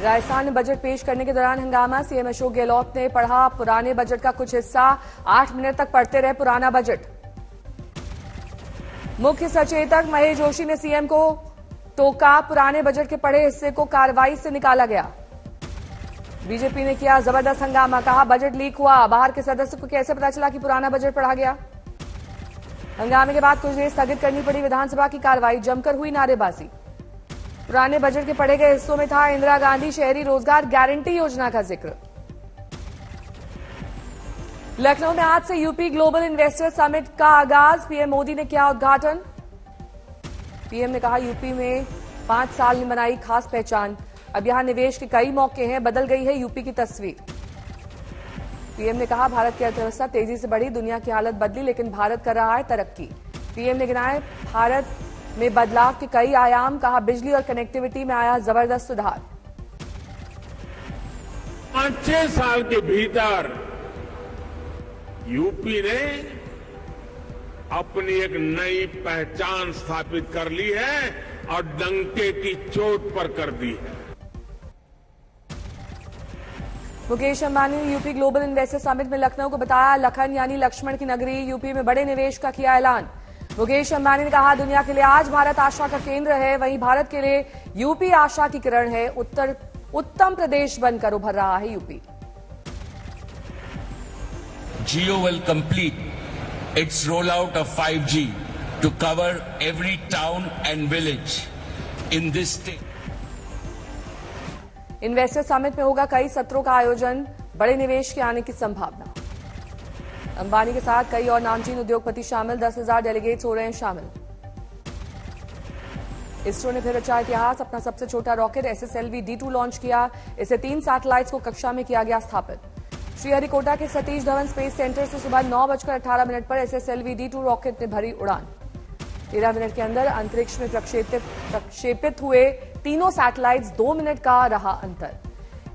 राजस्थान में बजट पेश करने के दौरान हंगामा। सीएम अशोक गहलोत ने पढ़ा पुराने बजट का कुछ हिस्सा। 8 मिनट तक पढ़ते रहे पुराना बजट। मुख्य सचेतक महेश जोशी ने सीएम को टोका। पुराने बजट के पढ़े हिस्से को कार्रवाई से निकाला गया। बीजेपी ने किया जबरदस्त हंगामा। कहा बजट लीक हुआ, बाहर के सदस्य को कैसे पता चला कि पुराना बजट पढ़ा गया। हंगामे के बाद कुछ देर स्थगित करनी पड़ी विधानसभा की कार्रवाई। जमकर हुई नारेबाजी। पुराने बजट के पढ़े गए हिस्सों में था इंदिरा गांधी शहरी रोजगार गारंटी योजना का जिक्र। लखनऊ में आज से यूपी ग्लोबल इन्वेस्टर समिट का आगाज। पीएम मोदी ने किया उद्घाटन। पीएम ने कहा यूपी में 5 साल ने बनाई खास पहचान। अब यहां निवेश के कई मौके हैं, बदल गई है यूपी की तस्वीर। पीएम ने कहा भारत की अर्थव्यवस्था तेजी से बढ़ी, दुनिया की हालत बदली, लेकिन भारत कर रहा है तरक्की। पीएम ने गिनाए भारत में बदलाव के कई आयाम। कहा बिजली और कनेक्टिविटी में आया जबरदस्त सुधार। 5-6 साल के भीतर यूपी ने अपनी एक नई पहचान स्थापित कर ली है और डंके की चोट पर कर दी है। मुकेश अंबानी ने यूपी ग्लोबल इन्वेस्टर समिट में लखनऊ को बताया लखन यानी लक्ष्मण की नगरी। यूपी में बड़े निवेश का किया ऐलान। मुकेश अंबानी ने कहा दुनिया के लिए आज भारत आशा का केंद्र है, वहीं भारत के लिए यूपी आशा की किरण है। उत्तम प्रदेश बनकर उभर रहा है UP. Jio will complete its rollout of 5G to cover every town and village in this state. Investor summit में होगा कई सत्रों का आयोजन। बड़े निवेश के आने की संभावना। अंबानी के साथ कई और नामचीन उद्योगपति शामिल। 10,000 डेलीगेट्स हो रहे हैं शामिल। इसरो ने फिर रचा इतिहास। अपना सबसे छोटा रॉकेट SSLV-D2 लॉन्च किया। इसे 3 सैटेलाइट्स को कक्षा में किया गया स्थापित। श्रीहरिकोटा के सतीश धवन स्पेस सेंटर से सुबह 9:18 पर SSLV-D2 रॉकेट ने भरी उड़ान। 13 मिनट के अंदर अंतरिक्ष में प्रक्षेपित हुए तीनों सैटेलाइट्स। 2 मिनट का रहा अंतर।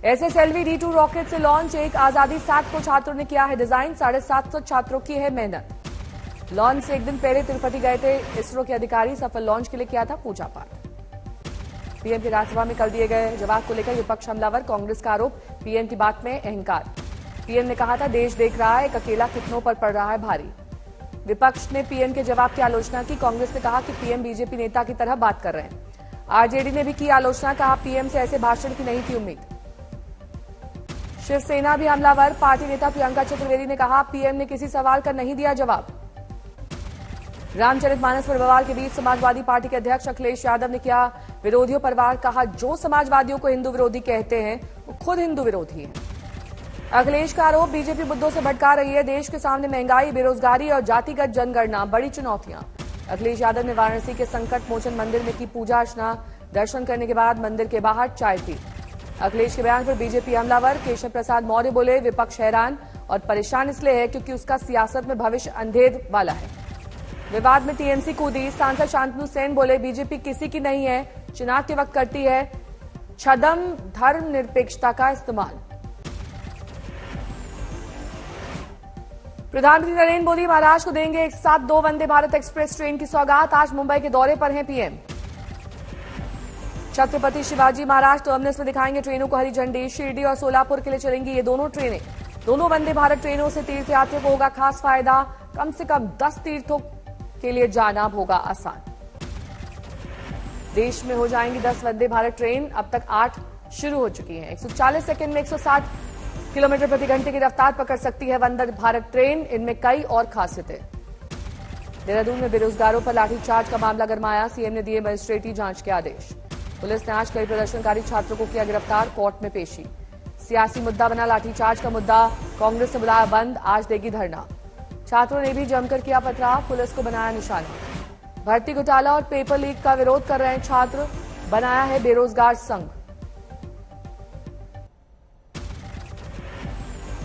SSLV-D2 रॉकेट से लॉन्च। एक आजादी सैट को छात्रों ने किया है डिजाइन। 750 छात्रों की है मेहनत। लॉन्च से एक दिन पहले तिरुपति गए थे इसरो के अधिकारी। सफल लॉन्च के लिए किया था पूजा पाठ। पीएम की राज्यसभा में कल दिए गए जवाब को लेकर विपक्ष हमलावर। कांग्रेस का आरोप पीएम की बात में अहंकार। पीएम ने कहा था देश देख रहा है एक अकेला कितनों पर पड़ रहा है भारी। विपक्ष ने पीएम के जवाब की आलोचना की। कांग्रेस ने कहा कि पीएम बीजेपी नेता की तरह बात कर रहे हैं। आरजेडी ने भी की आलोचना। कहा पीएम से ऐसे भाषण की नहीं थी उम्मीद। शिवसेना भी हमलावर। पार्टी नेता प्रियंका चतुर्वेदी ने कहा पीएम ने किसी सवाल का नहीं दिया जवाब। रामचरितमानस पर बवाल के बीच समाजवादी पार्टी के अध्यक्ष अखिलेश यादव ने किया विरोधियों पर वार। कहा जो समाजवादियों को हिंदू विरोधी कहते हैं वो खुद हिंदू विरोधी हैं। अखिलेश का आरोप बीजेपी मुद्दों से भटका रही है। देश के सामने महंगाई, बेरोजगारी और जातिगत जनगणना बड़ी चुनौतियां। अखिलेश यादव ने वाराणसी के संकट मोचन मंदिर में की पूजा अर्चना। दर्शन करने के बाद मंदिर के बाहर चाय पी। अखिलेश के बयान पर बीजेपी हमलावर। केशव प्रसाद मौर्य बोले विपक्ष हैरान और परेशान इसलिए है क्योंकि उसका सियासत में भविष्य अंधेर वाला है। विवाद में टीएमसी कूदी। सांसद शांतनु सेन बोले बीजेपी किसी की नहीं है, चुनाव के वक्त करती है छदम धर्मनिरपेक्षता का इस्तेमाल। प्रधानमंत्री नरेंद्र मोदी महाराष्ट्र को देंगे एक साथ 2 वंदे भारत एक्सप्रेस ट्रेन की सौगात। आज मुंबई के दौरे पर हैं पीएम। छत्रपति शिवाजी महाराज टर्मिनस में दिखाएंगे ट्रेनों को हरी झंडी। शिरडी और सोलापुर के लिए चलेंगी ये दोनों ट्रेनें। दोनों वंदे भारत ट्रेनों से तीर्थयात्रियों को होगा खास फायदा। कम से कम 10 तीर्थों के लिए जाना होगा आसान। देश में हो जाएंगी 10 वंदे भारत ट्रेन। अब तक 8 शुरू हो चुकी हैं। 140 सेकंड में 160 किलोमीटर प्रति घंटे की रफ्तार पकड़ सकती है वंदे भारत ट्रेन। इनमें कई और खासियतें। देहरादून में बेरोजगारों पर लाठीचार्ज का मामला गरमाया। सीएम ने दिए मजिस्ट्रेटी जांच के आदेश। पुलिस ने आज कई प्रदर्शनकारी छात्रों को किया गिरफ्तार। कोर्ट में पेशी। सियासी मुद्दा बना लाठीचार्ज का मुद्दा। कांग्रेस ने बुलाया बंद। आज देगी धरना। छात्रों ने भी जमकर किया पथराव। पुलिस को बनाया निशाना। भर्ती घोटाला और पेपर लीक का विरोध कर रहे हैं छात्र। बनाया है बेरोजगार संघ।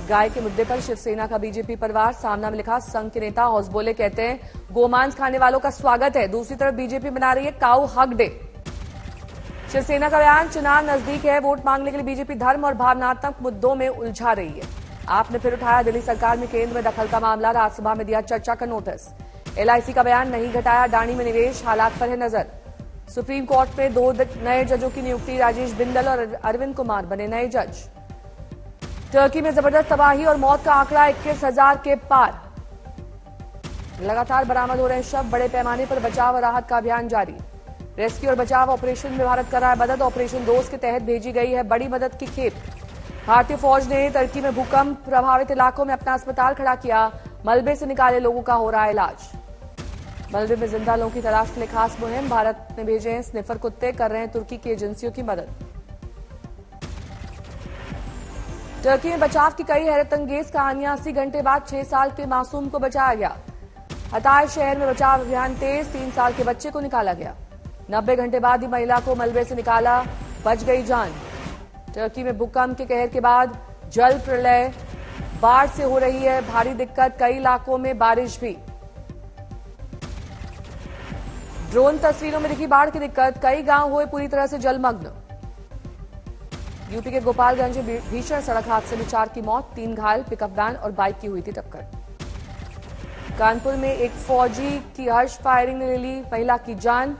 गाय के मुद्दे पर शिवसेना का बीजेपी परिवार। सामना में लिखा संघ के नेता हौसबोले कहते हैं गोमांस खाने वालों का स्वागत है। दूसरी तरफ बीजेपी बना रही है काऊ हक डे। शिवसेना का बयान चुनाव नजदीक है, वोट मांगने के लिए बीजेपी धर्म और भावनात्मक मुद्दों में उलझा रही है। आपने फिर उठाया दिल्ली सरकार में केंद्र में दखल का मामला। राज्यसभा में दिया चर्चा का नोटिस। LIC का बयान नहीं घटाया, डाणी में निवेश हालात पर है नजर। सुप्रीम कोर्ट में 2 नए जजों की नियुक्ति, राजेश बिंदल और अरविंद कुमार बने नए जज। टर्की में जबरदस्त तबाही और मौत का आंकड़ा 21,000 के पार। लगातार बरामद हो रहे शव, बड़े पैमाने पर बचाव और राहत का अभियान जारी। रेस्क्यू और बचाव ऑपरेशन में भारत कर रहा है मदद। ऑपरेशन दोस्त के तहत भेजी गई है बड़ी मदद की खेप। भारतीय फौज ने टर्की में भूकंप प्रभावित इलाकों में अपना अस्पताल खड़ा किया। मलबे से निकाले लोगों का हो रहा है इलाज। मलबे में जिंदा लोगों की तलाश के लिए खास मुहिम, भारत ने भेजे हैं स्निफर कुत्ते, कर रहे हैं तुर्की की एजेंसियों की मदद। टर्की में बचाव की कई हैरतअंगेज कहानियां। 80 घंटे बाद 6 साल के मासूम को बचाया गया। हताय शहर में बचाव अभियान तेज, 3 साल के बच्चे को निकाला गया। 90 घंटे बाद ही महिला को मलबे से निकाला, बच गई जान। टर्की में भूकंप के कहर के बाद जल प्रलय, बाढ़ से हो रही है भारी दिक्कत, कई इलाकों में बारिश भी। ड्रोन तस्वीरों में दिखी बाढ़ की दिक्कत, कई गांव हुए पूरी तरह से जलमग्न। यूपी के गोपालगंज में भीषण सड़क हादसे में 4 की मौत, 3 घायल, पिकअप वैन और बाइक की हुई थी टक्कर। कानपुर में एक फौजी की हर्ष फायरिंग ने ले ली महिला की जान।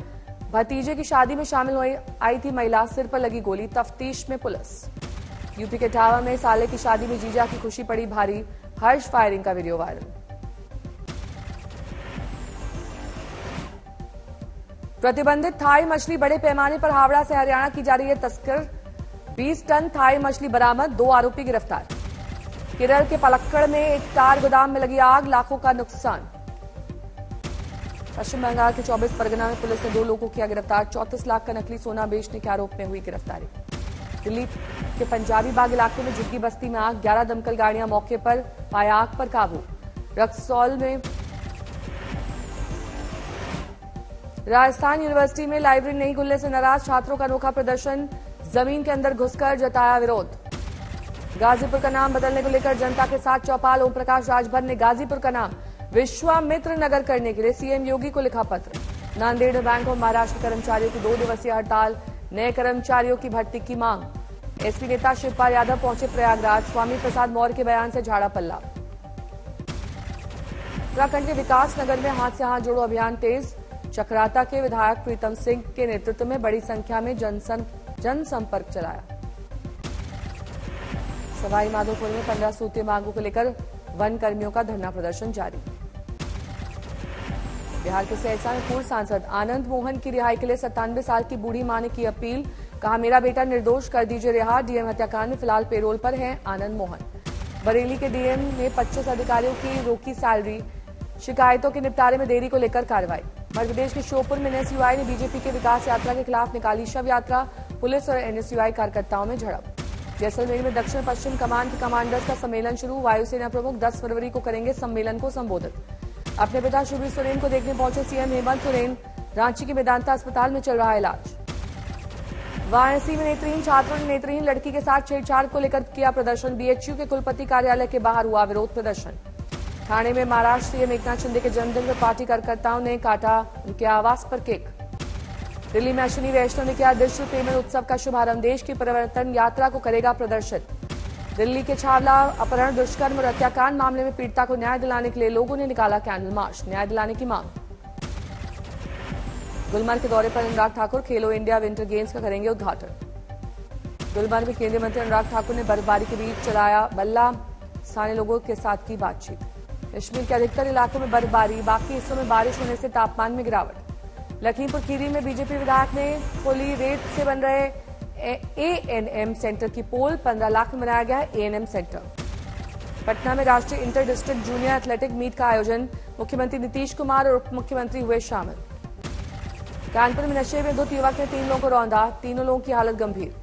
भतीजे की शादी में शामिल आई थी महिला, सिर पर लगी गोली, तफ्तीश में पुलिस। यूपी के इटावा में साले की शादी में जीजा की खुशी पड़ी भारी, हर्ष फायरिंग का वीडियो वायरल। प्रतिबंधित थाई मछली बड़े पैमाने पर हावड़ा से हरियाणा की जा रही है तस्कर। 20 टन थाई मछली बरामद, 2 आरोपी गिरफ्तार। केरल के पलक्कड़ में एक टार गोदाम में लगी आग, लाखों का नुकसान। पश्चिम बंगाल के 24 परगना में पुलिस ने 2 लोगों को किया गिरफ्तार। 34 लाख का नकली सोना बेचने के आरोप में हुई गिरफ्तारी। दिल्ली के पंजाबी बाग इलाके में झुग्गी बस्ती में आग, 11 दमकल गाड़ियां मौके पर, पाया आग पर काबू। रक्सौल में राजस्थान यूनिवर्सिटी में लाइब्रेरी नहीं खुलने से नाराज छात्रों का अनोखा प्रदर्शन, जमीन के अंदर घुसकर जताया विरोध। गाजीपुर का नाम बदलने को लेकर जनता के साथ चौपाल, ओम प्रकाश राजभर ने गाजीपुर का नाम विश्वामित्र नगर करने के लिए सीएम योगी को लिखा पत्र। नांदेड़ में बैंक और महाराष्ट्र के कर्मचारियों की 2 दिवसीय हड़ताल, नए कर्मचारियों की भर्ती की मांग। एसपी नेता शिवपाल यादव पहुंचे प्रयागराज, स्वामी प्रसाद मौर्य के बयान से झाड़ा पल्ला। उत्तराखंड के विकास नगर में हाथ से हाथ जोड़ो अभियान तेज। चक्राता के विधायक प्रीतम सिंह के नेतृत्व में बड़ी संख्या में जनसंपर्क चलाया। सवाई माधोपुर में 15 सूत्रीय मांगों को लेकर वन कर्मियों का धरना प्रदर्शन जारी। बिहार के सहरसा में पूर्व सांसद आनंद मोहन की रिहाई के लिए 97 साल की बूढ़ी मां ने की अपील, कहा मेरा बेटा निर्दोष, कर दीजिए रिहा। डीएम हत्याकांड में फिलहाल पेरोल पर हैं आनंद मोहन। बरेली के डीएम ने 25 अधिकारियों की रोकी सैलरी, शिकायतों के निपटारे में देरी को लेकर कार्रवाई। मध्य प्रदेश के श्योपुर में एनएसयूआई ने बीजेपी के विकास यात्रा के खिलाफ निकाली शव यात्रा, पुलिस और एनएसयूआई कार्यकर्ताओं में झड़प। जैसलमेर में दक्षिण पश्चिम कमान के कमांडर्स का सम्मेलन शुरू, वायुसेना प्रमुख 10 फरवरी को करेंगे सम्मेलन को संबोधित। अपने पिता शिवबीर सोरेन को देखने पहुंचे सीएम हेमंत सोरेन, रांची के मेदांता अस्पताल में चल रहा है इलाज। वाराणसी में नेत्रहीन छात्रों ने नेत्रहीन लड़की के साथ छेड़छाड़ को लेकर किया प्रदर्शन, बीएचयू के कुलपति कार्यालय के बाहर हुआ विरोध प्रदर्शन। ठाणे में महाराष्ट्र सीएम एकनाथ शिंदे के जन्मदिन पर पार्टी कार्यकर्ताओं ने काटा उनके आवास पर केक। दिल्ली में अश्विनी वैष्णव ने किया डिजिटल पेमेंट उत्सव का शुभारंभ, देश की परिवर्तन यात्रा को करेगा प्रदर्शित। दिल्ली के छावला अपहरण, दुष्कर्म और हत्याकांड मामले में पीड़िता को न्याय दिलाने के लिए लोगों ने निकाला कैंडल मार्च, न्याय दिलाने की मांग। गुलमर्ग के दौरे पर अनुराग ठाकुर, खेलो इंडिया विंटर गेम्स का करेंगे उद्घाटन। गुलमर्ग में केंद्रीय मंत्री अनुराग ठाकुर ने बर्फबारी के बीच चलाया बल्ला, स्थानीय लोगों के साथ की बातचीत। कश्मीर के अधिकतर इलाकों में बर्फबारी, बाकी हिस्सों में बारिश होने से तापमान में गिरावट। लखीमपुर खीरी में बीजेपी विधायक ने खोली रेत से बन रहे एएनएम सेंटर की पोल, 15 लाख में बनाया गया है एएनएम सेंटर। पटना में राष्ट्रीय inter district junior athletic meet का आयोजन, मुख्यमंत्री नीतीश कुमार और उप मुख्यमंत्री हुए शामिल। कानपुर में नशे में धुत युवक ने 3 लोगों को रौंदा, तीनों लोगों की हालत गंभीर।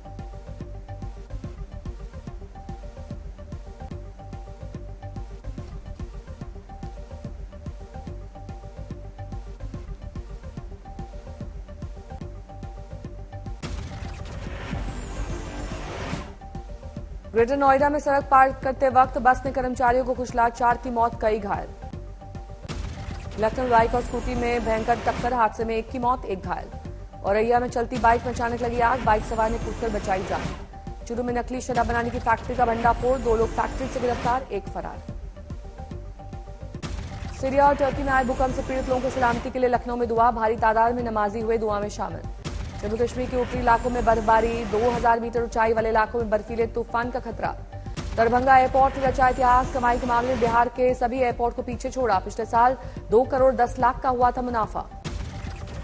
ग्रेटर नोएडा में सड़क पार करते वक्त बस ने कर्मचारियों को कुचला, 4 की मौत, कई घायल। लखनऊ बाइक और स्कूटी में भयंकर टक्कर, हादसे में 1 की मौत, 1 घायल। औरैया में चलती बाइक में अचानक लगी आग, बाइक सवार ने कूदकर बचाई जान। चूरू में नकली शराब बनाने की फैक्ट्री का भंडाफोड़, 2 लोग फैक्ट्री से गिरफ्तार, 1 फरार। सीरिया और टर्की में आए भूकंप से पीड़ित लोगों की सलामती के लिए लखनऊ में दुआ, भारी तादाद में नमाजी हुए दुआ में शामिल। जम्मू कश्मीर के ऊपरी इलाकों में बर्फबारी, 2000 मीटर ऊंचाई वाले इलाकों में बर्फीले तूफान का खतरा। दरभंगा एयरपोर्ट ने रचा इतिहास, कमाई के मामले में बिहार के सभी एयरपोर्ट को पीछे छोड़ा। पिछले साल 2 करोड़ 10 लाख का हुआ था मुनाफा।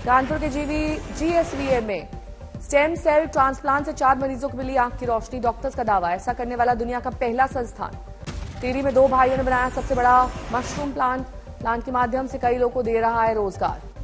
कानपुर के GSVA में स्टेम सेल ट्रांसप्लांट से 4 मरीजों को मिली आंख की रोशनी। डॉक्टर्स का दावा, ऐसा करने वाला दुनिया का पहला संस्थान। टिहरी में 2 भाइयों ने बनाया सबसे बड़ा मशरूम प्लांट के माध्यम से कई लोगों को दे रहा है रोजगार।